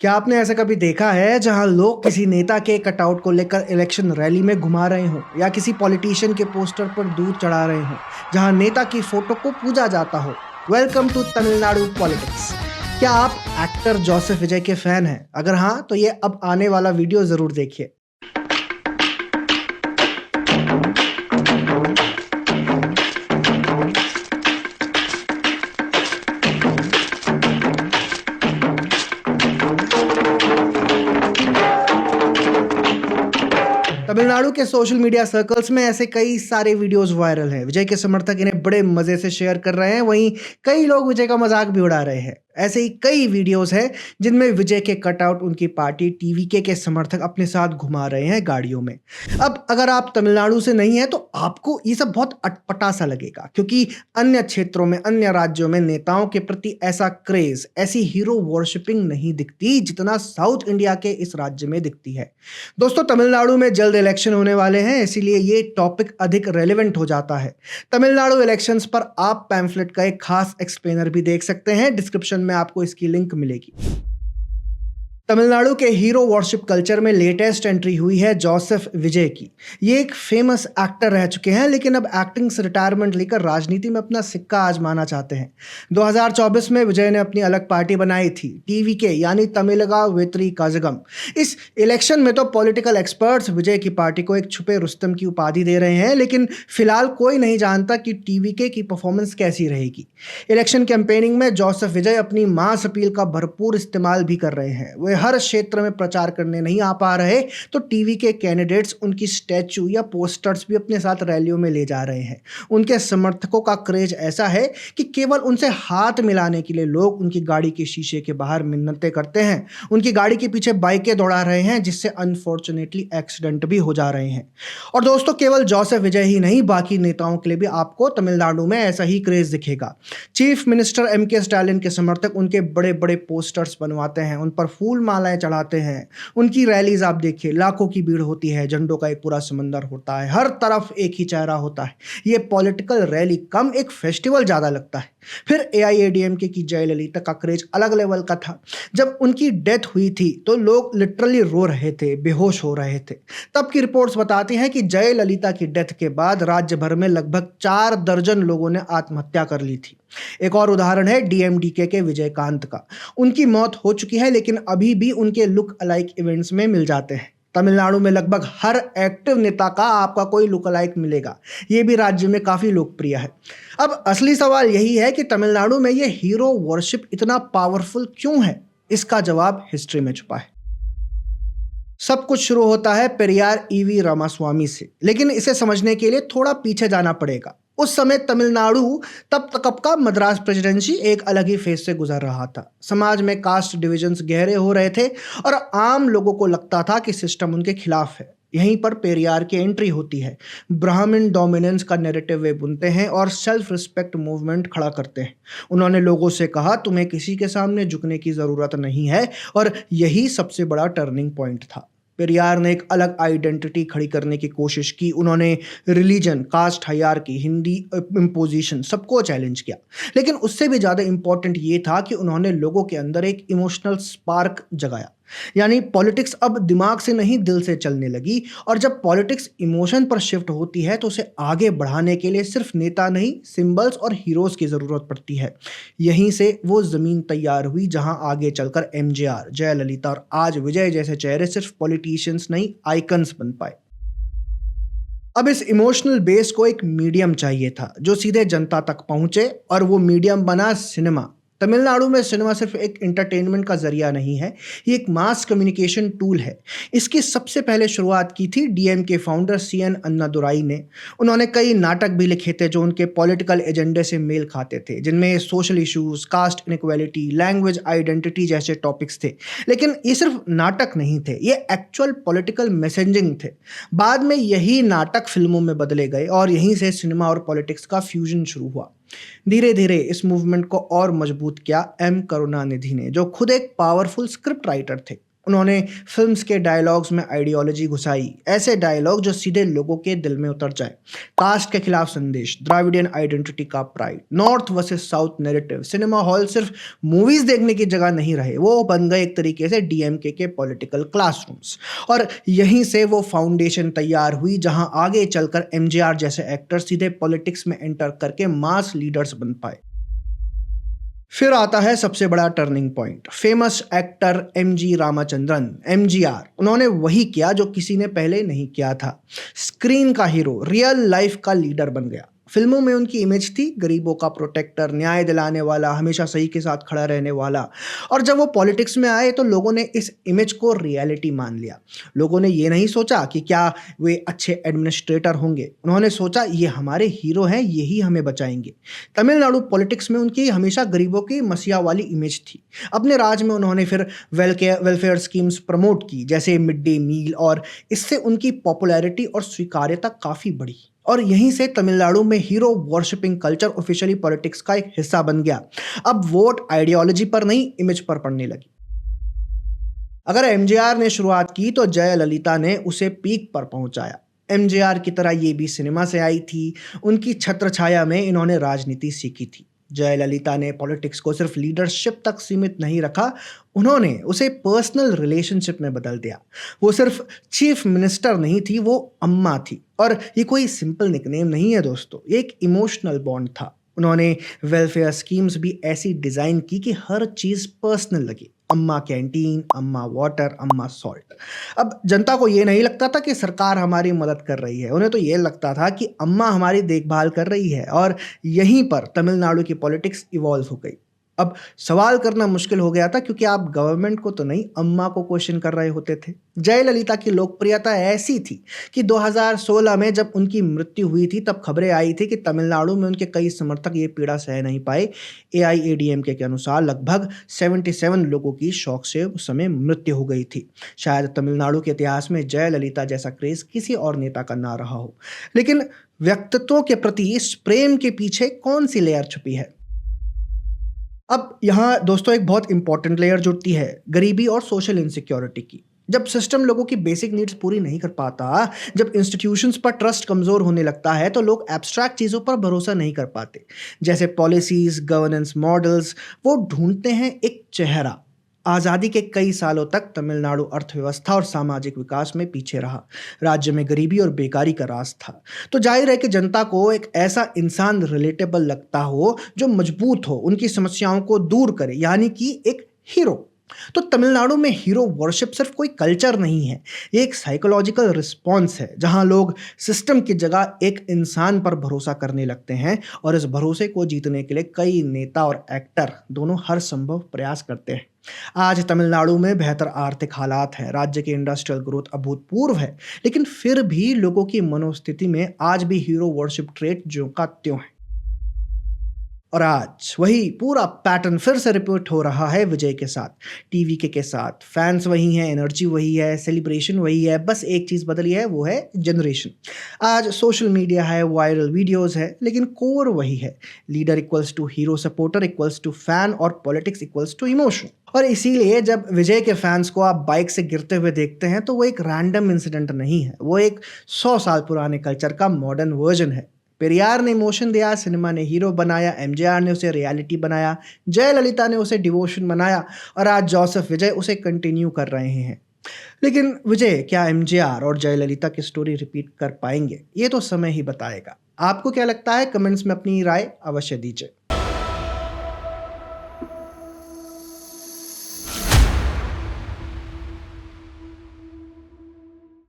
क्या आपने ऐसा कभी देखा है जहां लोग किसी नेता के कटआउट को लेकर इलेक्शन रैली में घुमा रहे हों या किसी पॉलिटिशियन के पोस्टर पर दूध चढ़ा रहे हों जहां नेता की फोटो को पूजा जाता हो। Welcome to Tamil Nadu politics. क्या आप एक्टर जोसेफ विजय के फैन हैं? अगर हाँ तो ये अब आने वाला वीडियो जरूर देखिए। तमिलनाडु के सोशल मीडिया सर्कल्स में ऐसे कई सारे वीडियोस वायरल हैं। विजय के समर्थक इन्हें बड़े मजे से शेयर कर रहे हैं, वहीं कई लोग विजय का मजाक भी उड़ा रहे हैं। ऐसे ही कई वीडियोस हैं जिनमें विजय के कटआउट उनकी पार्टी टीवीके के समर्थक अपने साथ घुमा रहे हैं गाड़ियों में। अब अगर आप तमिलनाडु से नहीं हैं तो आपको ये सब बहुत अटपटा सा लगेगा, क्योंकि अन्य क्षेत्रों में, अन्य राज्यों में नेताओं के प्रति ऐसा क्रेज, ऐसी हीरो वर्शिपिंग नहीं दिखती जितना साउथ इंडिया के इस राज्य में दिखती है। दोस्तों, तमिलनाडु में जल्द इलेक्शन होने वाले हैं, इसीलिए ये टॉपिक अधिक रेलेवेंट हो जाता है। तमिलनाडु इलेक्शंस पर आप पैम्फलेट का एक खास एक्सप्लेनर भी देख सकते हैं, डिस्क्रिप्शन में आपको इसकी लिंक मिलेगी। तमिलनाडु के हीरो वर्शिप कल्चर में लेटेस्ट एंट्री हुई है जोसेफ विजय की। ये एक फेमस एक्टर रह चुके हैं, लेकिन अब एक्टिंग से रिटायरमेंट लेकर राजनीति में अपना सिक्का आजमाना चाहते हैं। 2024 में विजय ने अपनी अलग पार्टी बनाई थी, टीवीके यानी तमिलगा वेत्री काजगम। इस इलेक्शन में तो पॉलिटिकल एक्सपर्ट्स विजय की पार्टी को एक छुपे रुस्तम की उपाधि दे रहे हैं, लेकिन फिलहाल कोई नहीं जानता कि टीवीके की परफॉर्मेंस कैसी रहेगी। इलेक्शन कैंपेनिंग में जोसेफ विजय अपनी मास अपील का भरपूर इस्तेमाल भी कर रहे हैं। वे हर क्षेत्र में प्रचार करने नहीं आ पा रहे तो टीवी के कैंडिडेट्स उनकी स्टैचू या पोस्टर्स भी अपने साथ रैलियों में ले जा रहे हैं। उनके समर्थकों का क्रेज ऐसा है कि केवल उनसे हाथ मिलाने के लिए लोग उनकी गाड़ी के शीशे के बाहर मिन्नतें करते हैं, उनकी गाड़ी के पीछे बाइकें दौड़ा रहे हैं, जिससे अनफॉर्चुनेटली एक्सीडेंट भी हो जा रहे हैं। और दोस्तों, केवल जोसेफ विजय ही नहीं, बाकी नेताओं के लिए भी आपको तमिलनाडु में ऐसा ही क्रेज दिखेगा। Chief minister MK. स्टालिन के समर्थक उनके बड़े बड़े पोस्टर्स बनवाते हैं, उन पर फूल मालाएं चढ़ाते हैं। उनकी रैलीज आप देखिए, लाखों की भीड़ होती है, झंडों का एक पूरा समंदर होता है, हर तरफ एक ही चेहरा होता है। ये पॉलिटिकल रैली कम एक फेस्टिवल ज्यादा लगता है। फिर एआईएडीएमके की जयललिता का क्रेज अलग लेवल का था। जब उनकी डेथ हुई थी तो लोग लिटरली रो रहे थे, बेहोश हो रहे थे। तब की रिपोर्ट्स बताती हैं कि जयललिता की डेथ के बाद राज्य भर में लगभग 4 दर्जन लोगों ने आत्महत्या कर ली थी। एक और उदाहरण है डीएमडीके के विजयकांत का। उनकी मौत हो चुकी है, लेकिन अभी भी उनके लुक अलाइक इवेंट्स में मिल जाते हैं। तमिलनाडु में लगभग हर एक्टिव नेता का आपका कोई लुक अलाइक मिलेगा। ये भी राज्य में काफी लोकप्रिय है। अब असली सवाल यही है कि तमिलनाडु में ये हीरो वर्शिप इतना पावरफुल क्यों है? इसका जवाब हिस्ट्री में छुपा है। सब कुछ शुरू होता है पेरियार ईवी रामास्वामी से, लेकिन इसे समझने के लिए थोड़ा पीछे जाना पड़ेगा। उस समय तमिलनाडु तब तक का मद्रास प्रेसिडेंसी एक अलग ही फेज से गुजर रहा था। समाज में कास्ट डिविजन्स गहरे हो रहे थे और आम लोगों को लगता था कि सिस्टम उनके खिलाफ है। यहीं पर पेरियार की एंट्री होती है। ब्राह्मण डोमिनेंस का नैरेटिव वे बुनते हैं और सेल्फ रिस्पेक्ट मूवमेंट खड़ा करते हैं। उन्होंने लोगों से कहा, तुम्हें किसी के सामने झुकने की जरूरत नहीं है, और यही सबसे बड़ा टर्निंग पॉइंट था। पेरियार ने एक अलग आइडेंटिटी खड़ी करने की कोशिश की। उन्होंने religion, caste hierarchy, Hindi imposition सबको चैलेंज किया। लेकिन उससे भी ज़्यादा इंपॉर्टेंट ये था कि उन्होंने लोगों के अंदर एक इमोशनल स्पार्क जगाया। यानी पॉलिटिक्स अब दिमाग से नहीं, दिल से चलने लगी। और जब पॉलिटिक्स इमोशन पर शिफ्ट होती है तो उसे आगे बढ़ाने के लिए सिर्फ नेता नहीं, सिंबल्स और हीरोज की ज़रूरत पड़ती है। यहीं से वो ज़मीन तैयार हुई जहां आगे चलकर एमजीआर, जयललिता और आज विजय जैसे चेहरे सिर्फ पॉलिटिशियंस नहीं, आइकन्स बन पाए। अब इस इमोशनल बेस को एक मीडियम चाहिए था जो सीधे जनता तक पहुंचे, और वो मीडियम बना सिनेमा। तमिलनाडु में सिनेमा सिर्फ एक एंटरटेनमेंट का जरिया नहीं है, ये एक मास कम्युनिकेशन टूल है। इसकी सबसे पहले शुरुआत की थी डीएम के फाउंडर सीएन अन्नादुराई ने। उन्होंने कई नाटक भी लिखे थे जो उनके पॉलिटिकल एजेंडे से मेल खाते थे, जिनमें social issues, caste inequality, language identity जैसे टॉपिक्स थे। लेकिन ये सिर्फ नाटक नहीं थे, ये एक्चुअल पॉलिटिकल मैसेजिंग थे। बाद में यही नाटक फिल्मों में बदले गए और यहीं से सिनेमा और पॉलिटिक्स का फ्यूजन शुरू हुआ। धीरे धीरे इस मूवमेंट को और मजबूत किया एम करुणानिधि ने, जो खुद एक पावरफुल स्क्रिप्ट राइटर थे। उन्होंने फ़िल्म्स के डायलॉग्स में आइडियोलॉजी घुसाई, ऐसे डायलॉग जो सीधे लोगों के दिल में उतर जाए। कास्ट के खिलाफ संदेश, द्राविडियन आइडेंटिटी का pride, north versus south narrative. Cinema hall सिर्फ मूवीज़ देखने की जगह नहीं रहे, वो बन गए एक तरीके से डीएमके के पॉलिटिकल क्लासरूम्स। और यहीं से वो फाउंडेशन तैयार हुई जहां आगे चलकर एमजीआर जैसे एक्टर सीधे पॉलिटिक्स में एंटर करके मास लीडर्स बन पाए। फिर आता है सबसे बड़ा turning point, famous actor MG Ramachandran, MGR. उन्होंने वही किया जो किसी ने पहले नहीं किया था। स्क्रीन का हीरो, रियल लाइफ का लीडर बन गया। फिल्मों में उनकी इमेज थी गरीबों का प्रोटेक्टर, न्याय दिलाने वाला, हमेशा सही के साथ खड़ा रहने वाला। और जब वो पॉलिटिक्स में आए तो लोगों ने इस इमेज को रियलिटी मान लिया। लोगों ने ये नहीं सोचा कि क्या वे अच्छे एडमिनिस्ट्रेटर होंगे, उन्होंने सोचा ये हमारे हीरो हैं, यही हमें बचाएंगे। तमिलनाडु पॉलिटिक्स में उनकी हमेशा गरीबों की मसीहा वाली इमेज थी। अपने राज में उन्होंने फिर वेलफेयर स्कीम्स प्रमोट की, जैसे मिड डे मील, और इससे उनकी पॉपुलैरिटी और स्वीकार्यता काफ़ी बढ़ी। और यहीं से तमिलनाडु में hero worshipping culture officially politics का एक हिस्सा बन गया। अब वोट आइडियोलॉजी पर नहीं, इमेज पर पड़ने लगी। अगर एमजीआर ने शुरुआत की तो जयललिता ने उसे पीक पर पहुंचाया। एमजीआर की तरह ये भी सिनेमा से आई थी, उनकी छत्रछाया में इन्होंने राजनीति सीखी थी। जयललिता ने पॉलिटिक्स को सिर्फ लीडरशिप तक सीमित नहीं रखा, उन्होंने उसे पर्सनल रिलेशनशिप में बदल दिया। वो सिर्फ चीफ मिनिस्टर नहीं थी, वो अम्मा थी। और ये कोई सिंपल निकनेम नहीं है दोस्तों, ये एक इमोशनल बॉन्ड था। उन्होंने वेलफेयर स्कीम्स भी ऐसी डिज़ाइन की कि हर चीज़ पर्सनल लगी। अम्मा कैंटीन, अम्मा वाटर, अम्मा सॉल्ट। अब जनता को ये नहीं लगता था कि सरकार हमारी मदद कर रही है, उन्हें तो ये लगता था कि अम्मा हमारी देखभाल कर रही है। और यहीं पर तमिलनाडु की पॉलिटिक्स इवॉल्व हो गई। अब सवाल करना मुश्किल हो गया था, क्योंकि आप गवर्नमेंट को तो नहीं, अम्मा को क्वेश्चन कर रहे होते थे। जयललिता की लोकप्रियता ऐसी थी कि 2016 में जब उनकी मृत्यु हुई थी तब खबरें आई थी कि तमिलनाडु में उनके कई समर्थक ये पीड़ा सह नहीं पाए। एआईएडीएमके के अनुसार लगभग 77 लोगों की शौक से उस समय मृत्यु हो गई थी। शायद तमिलनाडु के इतिहास में जयललिता जैसा क्रेज किसी और नेता का ना रहा हो। लेकिन व्यक्तित्वों के प्रति इस प्रेम के पीछे कौन सी लेयर छुपी है? अब यहाँ दोस्तों एक बहुत इंपॉर्टेंट लेयर जुड़ती है, गरीबी और सोशल इनसिक्योरिटी की। जब सिस्टम लोगों की बेसिक नीड्स पूरी नहीं कर पाता, जब इंस्टीट्यूशंस पर ट्रस्ट कमज़ोर होने लगता है, तो लोग एब्स्ट्रैक्ट चीज़ों पर भरोसा नहीं कर पाते। जैसे पॉलिसीज़, गवर्नेंस मॉडल्स, वो ढूंढते हैं एक चेहरा। आज़ादी के कई सालों तक तमिलनाडु अर्थव्यवस्था और सामाजिक विकास में पीछे रहा। राज्य में गरीबी और बेकारी का राज था। तो जाहिर है कि जनता को एक ऐसा इंसान रिलेटेबल लगता हो जो मजबूत हो, उनकी समस्याओं को दूर करे, यानी कि एक हीरो। तो तमिलनाडु में हीरो वर्शिप सिर्फ कोई कल्चर नहीं है, ये एक साइकोलॉजिकल रिस्पॉन्स है, जहां लोग सिस्टम की जगह एक इंसान पर भरोसा करने लगते हैं। और इस भरोसे को जीतने के लिए कई नेता और एक्टर दोनों हर संभव प्रयास करते हैं। आज तमिलनाडु में बेहतर आर्थिक हालात हैं, राज्य की इंडस्ट्रियल ग्रोथ अभूतपूर्व है, लेकिन फिर भी लोगों की मनोस्थिति में आज भी हीरो वर्शिप ट्रेट ज्यों का त्यों है। और आज वही पूरा पैटर्न फिर से रिपीट हो रहा है विजय के साथ, टीवी के साथ। फैंस वही हैं, एनर्जी वही है, सेलिब्रेशन वही है, बस एक चीज़ बदली है, वो है जनरेशन। आज सोशल मीडिया है, वायरल वीडियोस है, लेकिन कोर वही है। Leader equals to hero, supporter equals to fan, और पॉलिटिक्स इक्वल्स टू इमोशन। और इसीलिए जब विजय के फैंस को आप बाइक से गिरते हुए देखते हैं तो वो एक रैंडम इंसिडेंट नहीं है, वो एक 100 साल पुराने कल्चर का मॉडर्न वर्जन है। पेरियार ने इमोशन दिया, सिनेमा ने हीरो बनाया, एमजीआर ने उसे रियलिटी बनाया, जयललिता ने उसे डिवोशन बनाया, और आज जोसेफ विजय उसे कंटिन्यू कर रहे हैं। लेकिन विजय क्या एमजीआर और जयललिता की स्टोरी रिपीट कर पाएंगे? ये तो समय ही बताएगा। आपको क्या लगता है? कमेंट्स में अपनी राय अवश्य दीजिए।